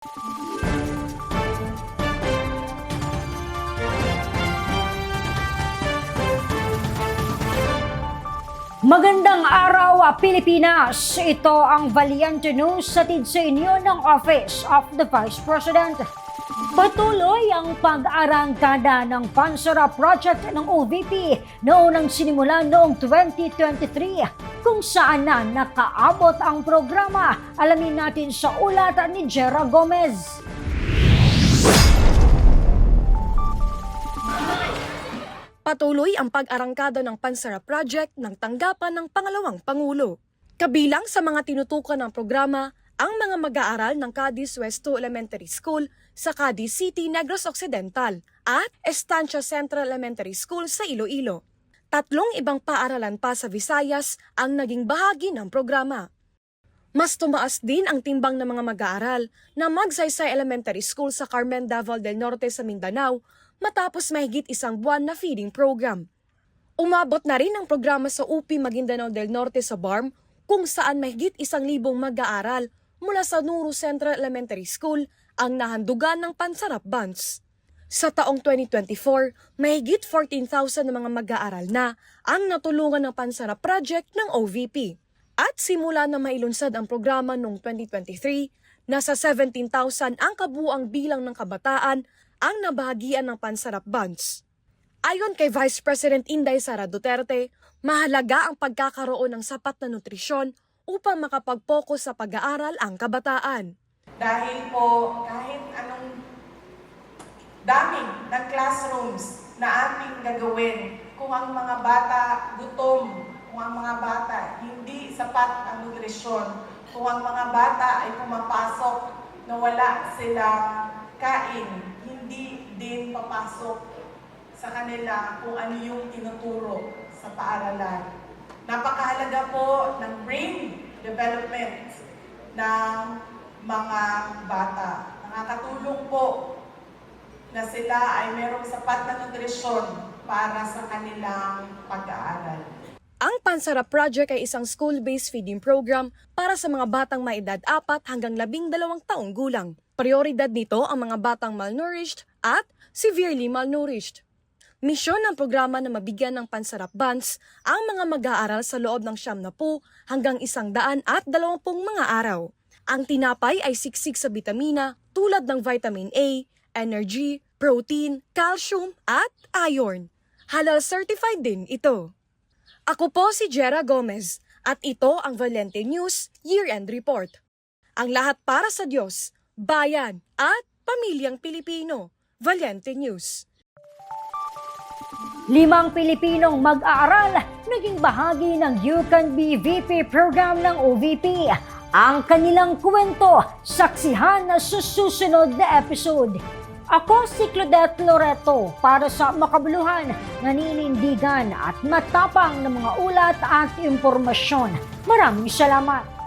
Magandang araw, Pilipinas! Ito ang Valiente News hatid sa inyo ng Office of the Vice President. Patuloy ang pag-arangkada ng Pansara Project ng OVP na unang sinimulan noong 2023 kung saan na nakaabot ang programa. Alamin natin sa ulat ni Jera Gomez. Patuloy ang pag-arangkada ng Pansara Project ng tanggapan ng pangalawang Pangulo. Kabilang sa mga tinutukan ng programa ang mga mag-aaral ng Cadiz West 2 Elementary School sa Cadiz City, Negros Occidental at Estancia Central Elementary School sa Iloilo. 3 ibang paaralan pa sa Visayas ang naging bahagi ng programa. Mas tumaas din ang timbang ng mga mag-aaral na Magsaysay Elementary School sa Carmen Davao del Norte sa Mindanao matapos mahigit 1 buwan na feeding program. Umabot na rin ang programa sa UP Maguindanao del Norte sa BARM kung saan mahigit 1,000 mag-aaral mula sa Nuru Central Elementary School ang nahandugan ng Pansarap Bunts. Sa taong 2024, mahigit 14,000 na mga mag-aaral na ang natulungan ng Pansarap Project ng OVP. At simula na mailunsad ang programa noong 2023, nasa 17,000 ang kabuuang bilang ng kabataan ang nabahagian ng Pansarap Bunts. Ayon kay Vice President Inday Sara Duterte, mahalaga ang pagkakaroon ng sapat na nutrisyon upang makapag-focus sa pag-aaral ang kabataan. Dahil po kahit anong dami ng classrooms na ating gagawin, kung ang mga bata gutom, kung ang mga bata hindi sapat ang nutrisyon, kung ang mga bata ay pumapasok na wala silang kain, hindi din papasok sa kanila kung ano yung tinuturo sa paaralan. Napakahalaga po ng brain development ng mga bata. Nakakatulong po na sila ay merong sapat na nutrisyon para sa kanilang pag-aaral. Ang Pansarap Project ay isang school-based feeding program para sa mga batang may edad 4 hanggang 12 taong gulang. Prioridad nito ang mga batang malnourished at severely malnourished. Misyon ng programa na mabigyan ng Pansarap Bunts ang mga mag-aaral sa loob ng 70 hanggang 120 mga araw. Ang tinapay ay siksik sa bitamina tulad ng vitamin A, energy, protein, calcium at iron. Halal certified din ito. Ako po si Jera Gomez at ito ang Valiente News Year-End Report. Ang lahat para sa Diyos, bayan at pamilyang Pilipino. Valiente News. 5 Pilipinong mag-aaral naging bahagi ng You Can Be VP program ng OVP. Ang kanilang kwento, saksihan na sa susunod na episode. Ako si Claudette Loreto para sa makabuluhan, naninindigan at matapang na mga ulat at impormasyon. Maraming salamat!